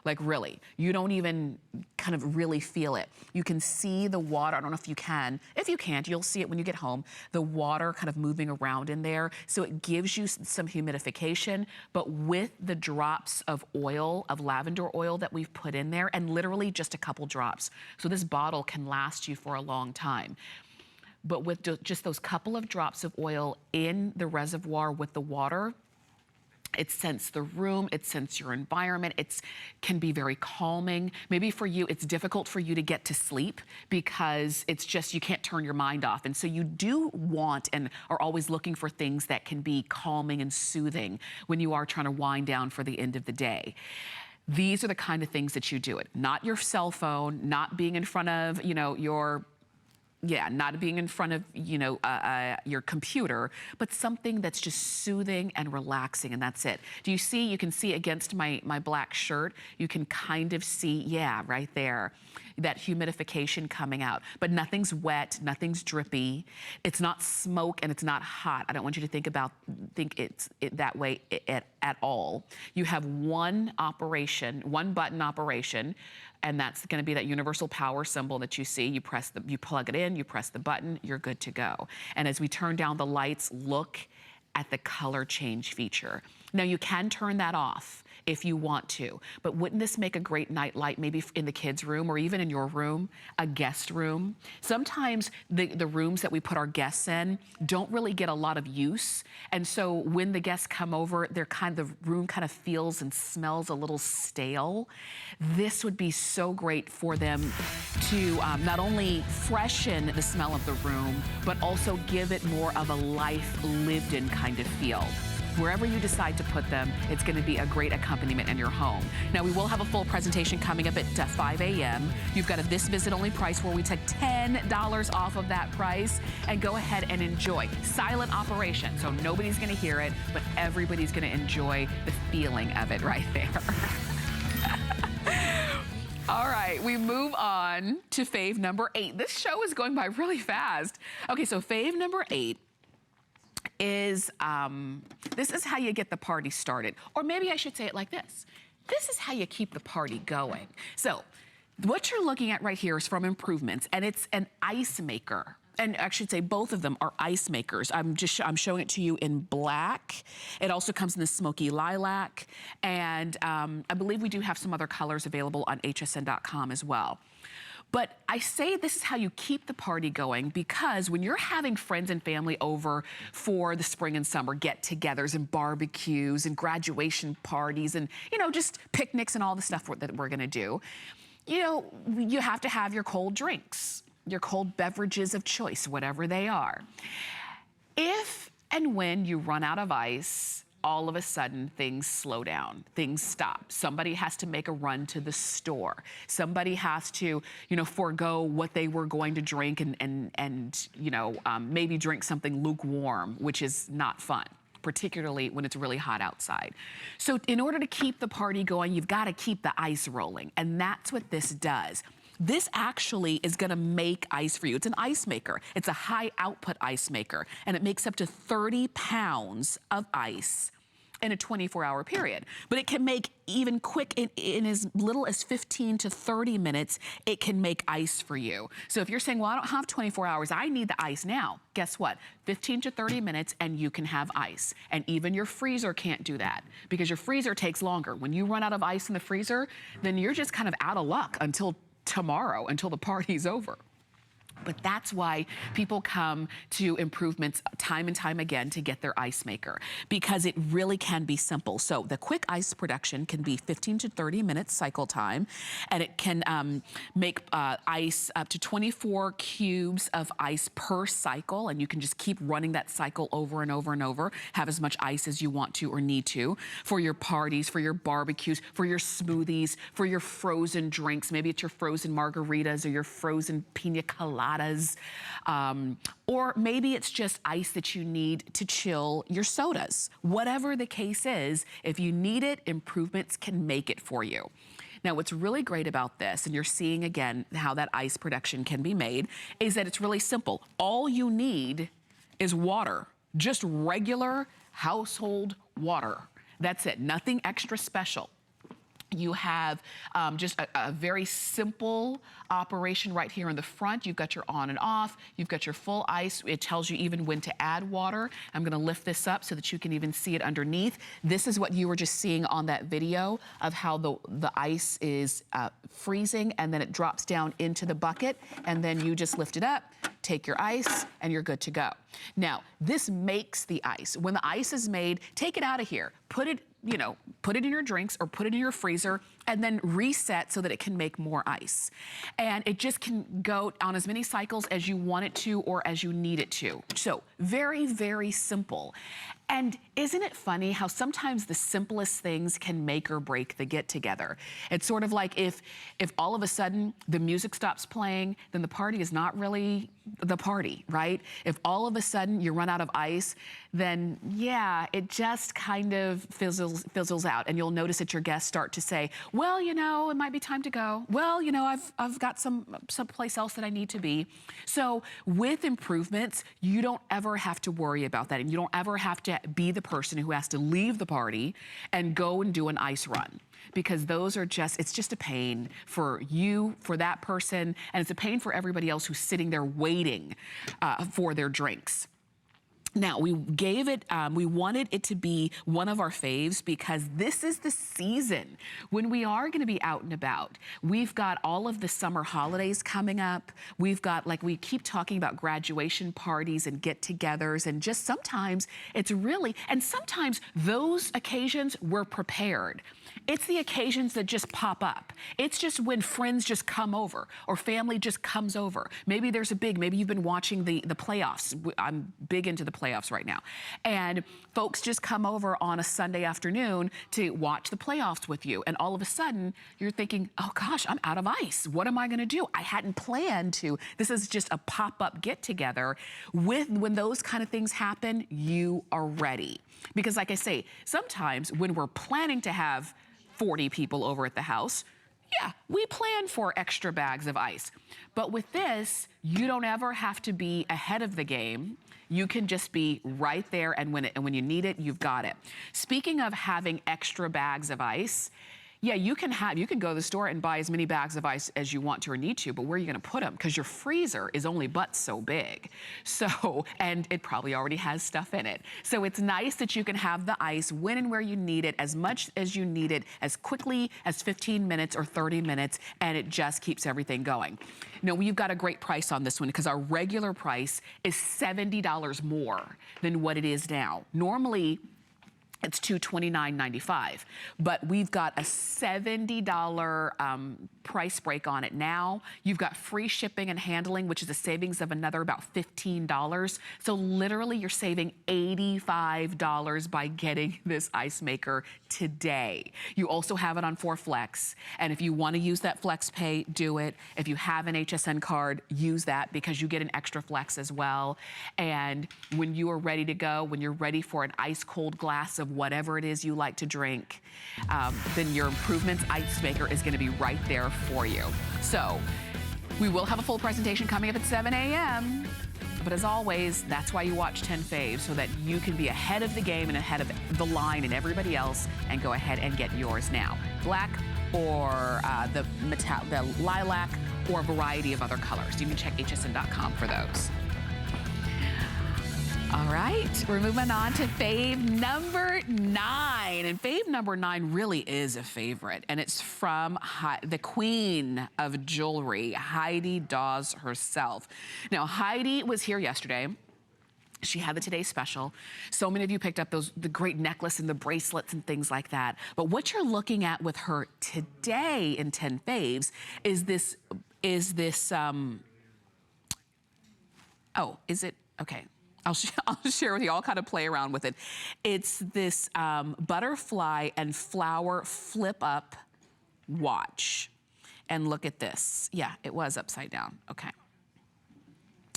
S2: Like really, you don't even kind of really feel it. You can see the water, I don't know if you can. If you can't, you'll see it when you get home, the water kind of moving around in there. So it gives you some humidification, but with the drops of oil, of lavender oil that we've put in there, and literally just a couple drops. So this bottle can last you for a long time. But with just those couple of drops of oil in the reservoir with the water, it scents the room, it scents your environment, it can be very calming. Maybe for you, it's difficult for you to get to sleep because it's just, you can't turn your mind off. And so you do want and are always looking for things that can be calming and soothing when you are trying to wind down for the end of the day. These are the kind of things that you do it. Not your cell phone, not being in front of, not being in front of, your computer, but something that's just soothing and relaxing, and that's it. Do you see, you can see against my black shirt, you can kind of see, yeah, right there, that humidification coming out. But nothing's wet, nothing's drippy. It's not smoke and it's not hot. I don't want you to think it that way at all. You have one button operation, and that's going to be that universal power symbol that you see. You plug it in, you press the button, you're good to go. And as we turn down the lights, look at the color change feature. Now you can turn that off if you want to, but wouldn't this make a great night light maybe in the kids' room or even in your room, a guest room? Sometimes the rooms that we put our guests in don't really get a lot of use, and so when the guests come over, the room kind of feels and smells a little stale. This would be so great for them to not only freshen the smell of the room, but also give it more of a life lived in kind of feel. Wherever you decide to put them, it's going to be a great accompaniment in your home. Now, we will have a full presentation coming up at 5 a.m. You've got a this visit only price where we take $10 off of that price and go ahead and enjoy. Silent operation, so nobody's going to hear it, but everybody's going to enjoy the feeling of it right there. All right, we move on to fave number 8. This show is going by really fast. Okay, so fave number 8 is, this is how you get the party started. Or maybe I should say it like this. This is how you keep the party going. So what you're looking at right here is from Improvements, and it's an ice maker. And I should say both of them are ice makers. I'm showing it to you in black. It also comes in the smoky lilac. And I believe we do have some other colors available on hsn.com as well. But I say this is how you keep the party going because when you're having friends and family over for the spring and summer get-togethers and barbecues and graduation parties and, you know, just picnics and all the stuff that we're gonna do, you know, you have to have your cold drinks, your cold beverages of choice, whatever they are. If and when you run out of ice, all of a sudden things slow down, things stop. Somebody has to make a run to the store. Somebody has to, you know, forego what they were going to drink and you know, maybe drink something lukewarm, which is not fun, particularly when it's really hot outside. So in order to keep the party going, you've got to keep the ice rolling, and that's what this does. This actually is gonna make ice for you. It's an ice maker. It's a high output ice maker, and it makes up to 30 pounds of ice in a 24-hour period. But it can make even quick, in as little as 15 to 30 minutes, it can make ice for you. So if you're saying, well, I don't have 24 hours, I need the ice now. Guess what? 15 to 30 minutes and you can have ice. And even your freezer can't do that because your freezer takes longer. When you run out of ice in the freezer, then you're just kind of out of luck until tomorrow, until the party's over. But that's why people come to Improvements time and time again to get their ice maker, because it really can be simple. So the quick ice production can be 15 to 30 minutes cycle time, and it can make ice up to 24 cubes of ice per cycle, and you can just keep running that cycle over and over and over, have as much ice as you want to or need to for your parties, for your barbecues, for your smoothies, for your frozen drinks. Maybe it's your frozen margaritas or your frozen pina coladas. Or maybe it's just ice that you need to chill your sodas. Whatever the case is, if you need it, Improvements can make it for you. Now, what's really great about this, and you're seeing again how that ice production can be made, is that it's really simple. All you need is water, just regular household water. That's it, nothing extra special. You have just a very simple operation right here in the front. You've got your on and off. You've got your full ice. It tells you even when to add water. I'm going to lift this up so that you can even see it underneath. This is what you were just seeing on that video of how the ice is freezing, and then it drops down into the bucket, and then you just lift it up, take your ice, and you're good to go. Now, this makes the ice. When the ice is made, take it out of here. Put it, you know, put it in your drinks or put it in your freezer and then reset so that it can make more ice. And it just can go on as many cycles as you want it to or as you need it to. So very, very simple. And isn't it funny how sometimes the simplest things can make or break the get-together? It's sort of like if all of a sudden the music stops playing, then the party is not really the party, right? If all of a sudden you run out of ice, then yeah, it just kind of fizzles out. And you'll notice that your guests start to say, well, you know, it might be time to go. Well, you know, I've got someplace else that I need to be. So with improvements, you don't ever have to worry about that, and you don't ever have to be the person who has to leave the party and go and do an ice run, because those are just, it's just a pain for you, for that person, and it's a pain for everybody else who's sitting there waiting for their drinks. Now, we gave it, we wanted it to be one of our faves because this is the season when we are gonna be out and about. We've got all of the summer holidays coming up. We've got, like, we keep talking about graduation parties and get-togethers, and just sometimes it's really, and sometimes those occasions we're prepared. It's the occasions that just pop up. It's just when friends just come over or family just comes over. Maybe there's maybe you've been watching the playoffs. I'm big into the playoffs right now. And folks just come over on a Sunday afternoon to watch the playoffs with you. And all of a sudden you're thinking, oh gosh, I'm out of ice. What am I gonna do? I hadn't planned to. This is just a pop-up get together. When those kind of things happen, you are ready. Because like I say, sometimes when we're planning to have 40 people over at the house, yeah, we plan for extra bags of ice. But with this, you don't ever have to be ahead of the game. You can just be right there, and when you need it, you've got it. Speaking of having extra bags of ice, yeah, you can go to the store and buy as many bags of ice as you want to or need to, but where are you gonna put them? Because your freezer is only but so big. So, and it probably already has stuff in it. So it's nice that you can have the ice when and where you need it, as much as you need it, as quickly as 15 minutes or 30 minutes, and it just keeps everything going. Now, we've got a great price on this one because our regular price is $70 more than what it is now. Normally, it's $229.95, but we've got a $70 price break on it now. You've got free shipping and handling, which is a savings of another about $15. So literally you're saving $85 by getting this ice maker today. You also have it on 4 Flex, and if you want to use that Flex Pay, do it. If you have an HSN card, use that because you get an extra Flex as well. And when you are ready to go, when you're ready for an ice cold glass of whatever it is you like to drink, then your Improvements Ice Maker is gonna be right there for you. So we will have a full presentation coming up at 7 a.m. But as always, that's why you watch 10 Faves, so that you can be ahead of the game and ahead of the line and everybody else, and go ahead and get yours now. Black or the lilac or a variety of other colors. You can check hsn.com for those. All right, we're moving on to fave number 9. And fave number 9 really is a favorite, and it's from the queen of jewelry, Heidi Daus herself. Now, Heidi was here yesterday. She had the Today Special. So many of you picked up the great necklace and the bracelets and things like that. But what you're looking at with her today in 10 Faves is this, oh, is it? Okay. I'll share with you. I'll kind of play around with it. It's this butterfly and flower flip up watch. And look at this. Yeah, it was upside down. Okay.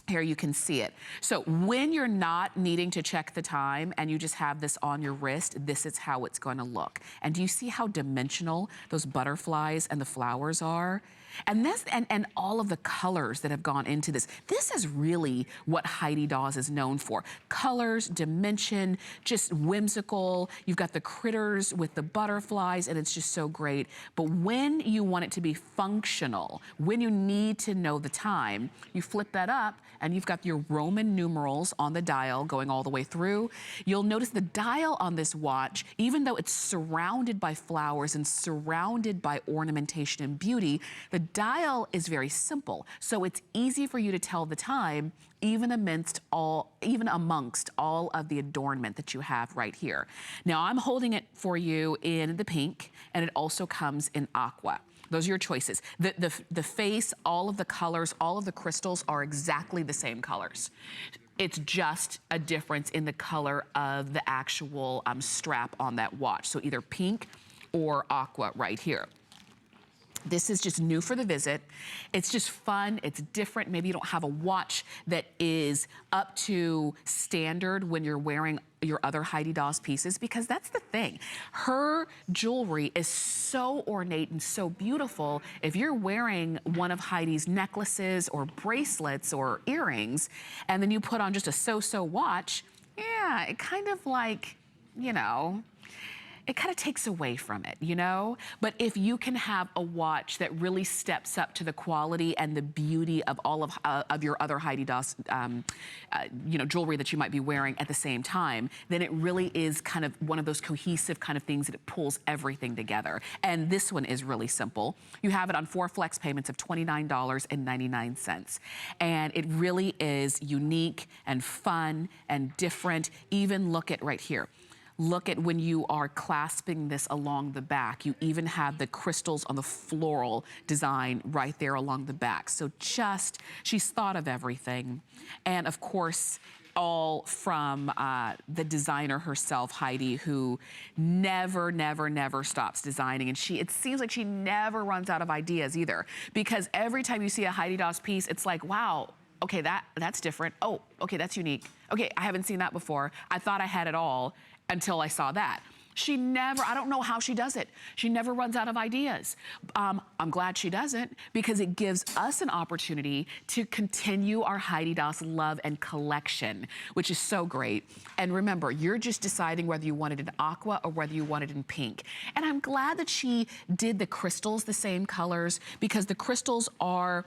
S2: Here you can see it. So when you're not needing to check the time and you just have this on your wrist, this is how it's going to look. And do you see how dimensional those butterflies and the flowers are? And this, and all of the colors that have gone into this. This is really what Heidi Daus is known for. Colors, dimension, just whimsical. You've got the critters with the butterflies, and it's just so great. But when you want it to be functional, when you need to know the time, you flip that up and you've got your Roman numerals on the dial going all the way through. You'll notice the dial on this watch, even though it's surrounded by flowers and surrounded by ornamentation and beauty, the dial is very simple, so it's easy for you to tell the time, even amongst all of the adornment that you have right here. Now, I'm holding it for you in the pink, and it also comes in aqua. Those are your choices. The face, all of the colors, all of the crystals are exactly the same colors. It's just a difference in the color of the actual strap on that watch. So either pink or aqua right here. This is just new for the visit. It's just fun, it's different. Maybe you don't have a watch that is up to standard when you're wearing your other Heidi Daus pieces, because that's the thing. Her jewelry is so ornate and so beautiful. If you're wearing one of Heidi's necklaces or bracelets or earrings, and then you put on just a so-so watch, yeah, it kind of like, you know, it kind of takes away from it, you know? But if you can have a watch that really steps up to the quality and the beauty of all of your other Heidi Daus, you know, jewelry that you might be wearing at the same time, then it really is kind of one of those cohesive kind of things that it pulls everything together. And this one is really simple. You have it on 4 flex payments of $29.99. And it really is unique and fun and different. Even look at right here. Look at when you are clasping this along the back. You even have the crystals on the floral design right there along the back. So just, she's thought of everything. And of course, all from the designer herself, Heidi, who never stops designing. And it seems like she never runs out of ideas either. Because every time you see a Heidi Daus piece, it's like, wow, okay, that's different. Oh, okay, that's unique. Okay, I haven't seen that before. I thought I had it all until I saw that. She never, I don't know how she does it. She never runs out of ideas. I'm glad she doesn't, because it gives us an opportunity to continue our Heidi Daus love and collection, which is so great. And remember, you're just deciding whether you want it in aqua or whether you want it in pink. And I'm glad that she did the crystals the same colors, because the crystals are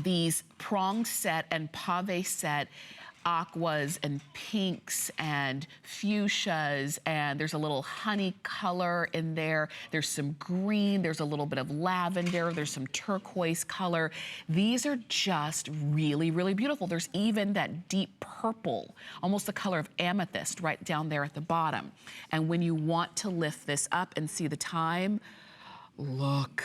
S2: these prong set and pave set aquas and pinks and fuchsias, and there's a little honey color in there. There's some green, there's a little bit of lavender, there's some turquoise color. These are just really, really beautiful. There's even that deep purple, almost the color of amethyst right down there at the bottom. And when you want to lift this up and see the time, look.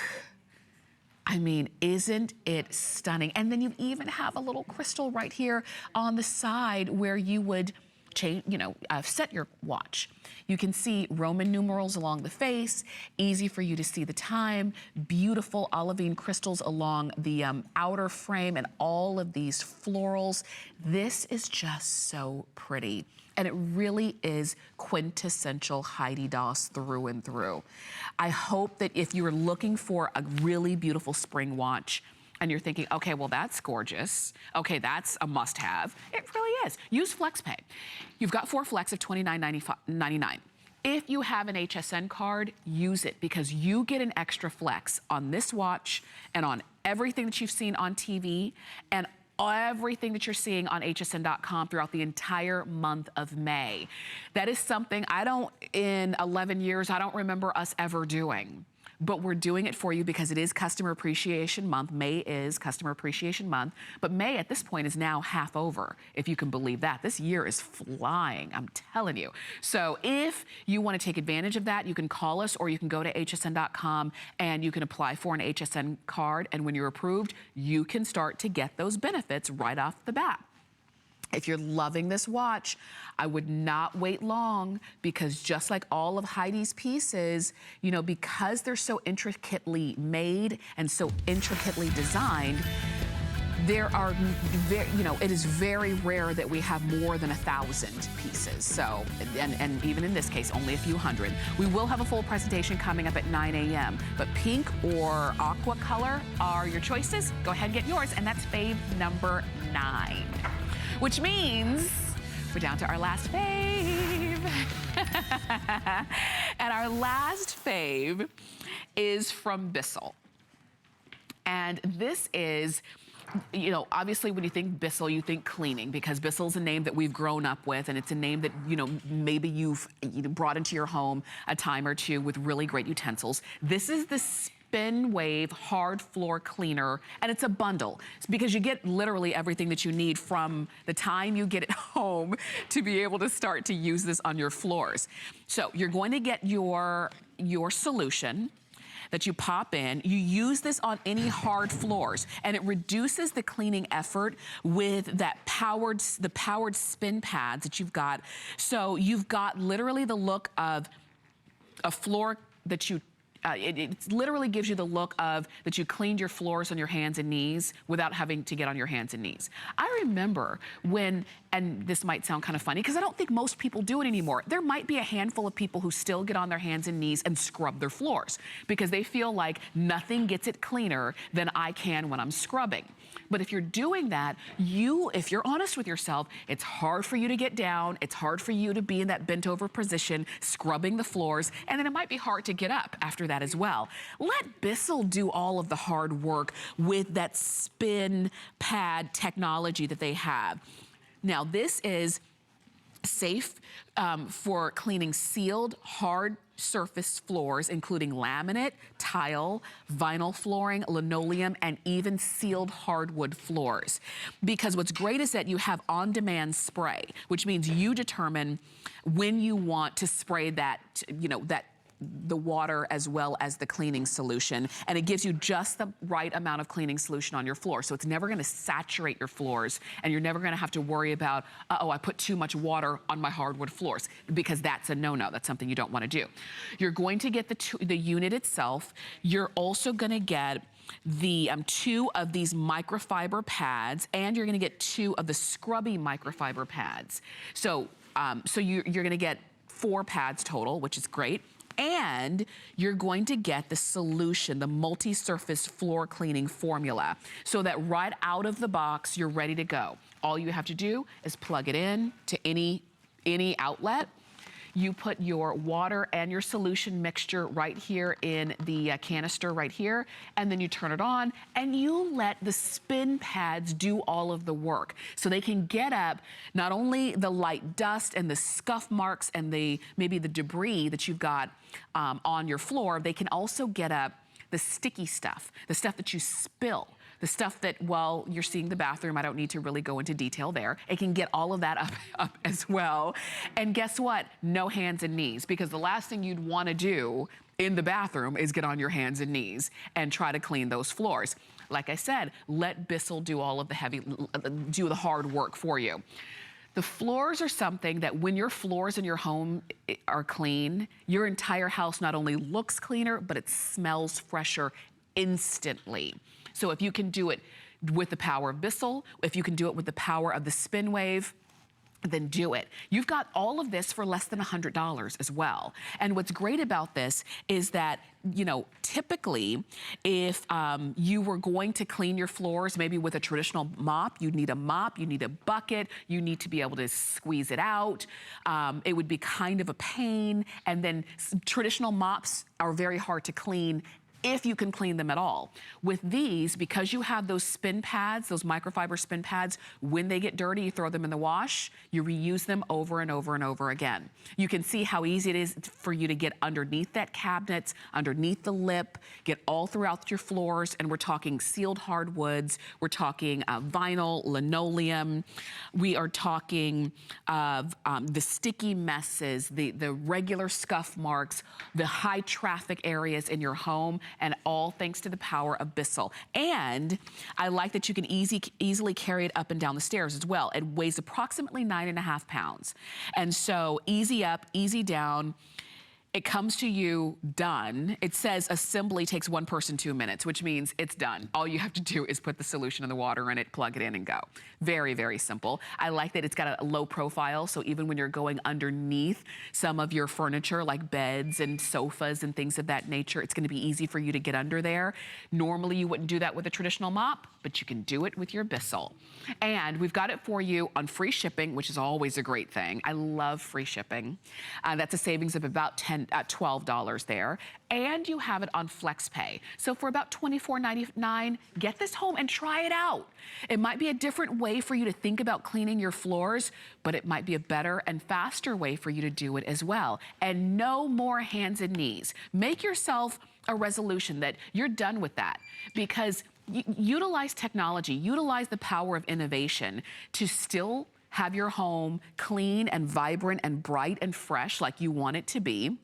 S2: I mean, isn't it stunning? And then you even have a little crystal right here on the side where you would change, you know, set your watch. You can see Roman numerals along the face, easy for you to see the time, beautiful olivine crystals along the outer frame, and all of these florals. This is just so pretty. And it really is quintessential Heidi Daus through and through. I hope that if you're looking for a really beautiful spring watch and you're thinking, okay, well, that's gorgeous. Okay, that's a must-have. It really is. Use FlexPay. You've got 4 flex of $29.99. If you have an HSN card, use it, because you get an extra flex on this watch and on everything that you've seen on TV and everything that you're seeing on hsn.com throughout the entire month of May. That is something in 11 years, I don't remember us ever doing. But we're doing it for you because it is Customer Appreciation Month. May is Customer Appreciation Month. But May at this point is now half over, if you can believe that. This year is flying, I'm telling you. So if you want to take advantage of that, you can call us, or you can go to hsn.com and you can apply for an HSN card. And when you're approved, you can start to get those benefits right off the bat. If you're loving this watch, I would not wait long, because just like all of Heidi's pieces, you know, because they're so intricately made and so intricately designed, there are, you know, it is very rare that we have more than 1,000 pieces. So, and even in this case, only a few hundred. We will have a full presentation coming up at 9 a.m. But pink or aqua color are your choices. Go ahead and get yours, and that's fave number 9. Which means we're down to our last fave. And our last fave is from Bissell. And this is, you know, obviously when you think Bissell, you think cleaning, because Bissell's a name that we've grown up with, and it's a name that, you know, maybe you've brought into your home a time or two with really great utensils. This is the Spin Wave hard floor cleaner, and it's a bundle. It's because you get literally everything that you need from the time you get it home to be able to start to use this on your floors. So you're going to get your solution that you pop in. You use this on any hard floors, and it reduces the cleaning effort with the powered spin pads that you've got. So you've got literally the look of a floor that you it literally gives you the look of that you cleaned your floors on your hands and knees without having to get on your hands and knees. I remember when, and this might sound kind of funny because I don't think most people do it anymore. There might be a handful of people who still get on their hands and knees and scrub their floors because they feel like nothing gets it cleaner than I can when I'm scrubbing. But if you're doing that, if you're honest with yourself, it's hard for you to get down. It's hard for you to be in that bent over position, scrubbing the floors, and then it might be hard to get up after that as well. Let Bissell do all of the hard work with that spin pad technology that they have. Now, this is safe for cleaning sealed, hard surface floors, including laminate, tile, vinyl flooring, linoleum, and even sealed hardwood floors. Because what's great is that you have on-demand spray, which means you determine when you want to spray that, the water as well as the cleaning solution, and it gives you just the right amount of cleaning solution on your floor. So it's never gonna saturate your floors, and you're never gonna have to worry about, uh-oh, I put too much water on my hardwood floors, because that's a no-no. That's something you don't wanna do. You're going to get the unit itself. You're also gonna get the 2 of these microfiber pads, and you're gonna get 2 of the scrubby microfiber pads. So, you're gonna get 4 pads total, which is great. And you're going to get the solution, the multi-surface floor cleaning formula, so that right out of the box, you're ready to go. All you have to do is plug it in to any outlet. You put your water and your solution mixture right here in the canister right here, and then you turn it on, and you let the spin pads do all of the work. So they can get up not only the light dust and the scuff marks and maybe the debris that you've got on your floor, they can also get up the sticky stuff, the stuff that you spill. The stuff that, while you're seeing the bathroom, I don't need to really go into detail there. It can get all of that up as well. And guess what? No hands and knees, because the last thing you'd want to do in the bathroom is get on your hands and knees and try to clean those floors. Like I said, let Bissell do all of the hard work for you. The floors are something that when your floors in your home are clean, your entire house not only looks cleaner, but it smells fresher instantly. So if you can do it with the power of Bissell, if you can do it with the power of the spin wave, then do it. You've got all of this for less than $100 as well. And what's great about this is that, typically if you were going to clean your floors, maybe with a traditional mop, you'd need a mop, you need a bucket, you need to be able to squeeze it out. It would be kind of a pain. And then traditional mops are very hard to clean if you can clean them at all. With these, because you have those spin pads, those microfiber spin pads, when they get dirty, you throw them in the wash, you reuse them over and over and over again. You can see how easy it is for you to get underneath that cabinet, underneath the lip, get all throughout your floors, and we're talking sealed hardwoods, we're talking vinyl, linoleum, we are talking of the sticky messes, the regular scuff marks, the high traffic areas in your home, and all thanks to the power of Bissell. And I like that you can easily carry it up and down the stairs as well. It weighs approximately 9.5 pounds. And so easy up, easy down. It comes to you done. It says assembly takes 1 person 2 minutes, which means it's done. All you have to do is put the solution in the water in it, plug it in, and go. Very, very simple. I like that it's got a low profile, so even when you're going underneath some of your furniture, like beds and sofas and things of that nature, it's gonna be easy for you to get under there. Normally, you wouldn't do that with a traditional mop, but you can do it with your Bissell. And we've got it for you on free shipping, which is always a great thing. I love free shipping. That's a savings of about $12 there. And you have it on FlexPay. So for about $24.99, get this home and try it out. It might be a different way for you to think about cleaning your floors, but it might be a better and faster way for you to do it as well. And no more hands and knees. Make yourself a resolution that you're done with that, because utilize technology, utilize the power of innovation to still have your home clean and vibrant and bright and fresh like you want it to be,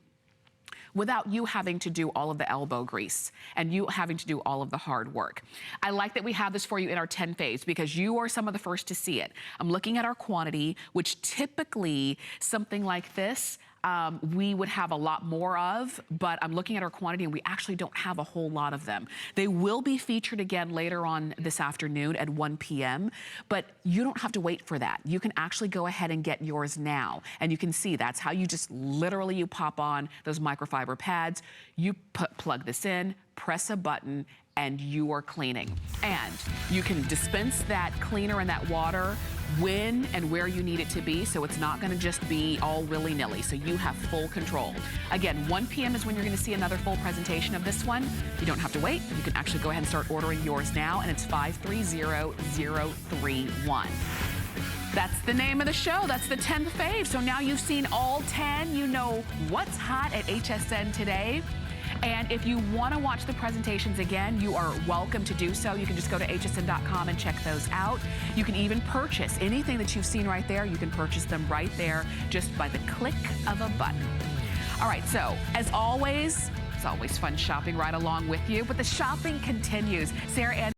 S2: without you having to do all of the elbow grease and you having to do all of the hard work. I like that we have this for you in our 10 faves because you are some of the first to see it. I'm looking at our quantity, which typically something like this, we would have a lot more of, but I'm looking at our quantity and we actually don't have a whole lot of them. They will be featured again later on this afternoon at 1 p.m., but you don't have to wait for that. You can actually go ahead and get yours now. And you can see that's how you just literally, you pop on those microfiber pads, you plug this in, press a button, and you are cleaning. And you can dispense that cleaner and that water when and where you need it to be, so it's not gonna just be all willy-nilly, so you have full control. Again, 1 p.m. is when you're gonna see another full presentation of this one. You don't have to wait. You can actually go ahead and start ordering yours now, and it's 530031. That's the name of the show. That's the 10th fave. So now you've seen all 10. You know what's hot at HSN today. And if you want to watch the presentations again, you are welcome to do so. You can just go to hsn.com and check those out. You can even purchase anything that you've seen right there. You can purchase them right there just by the click of a button. All right, so as always, it's always fun shopping right along with you, but the shopping continues. Sarah Ann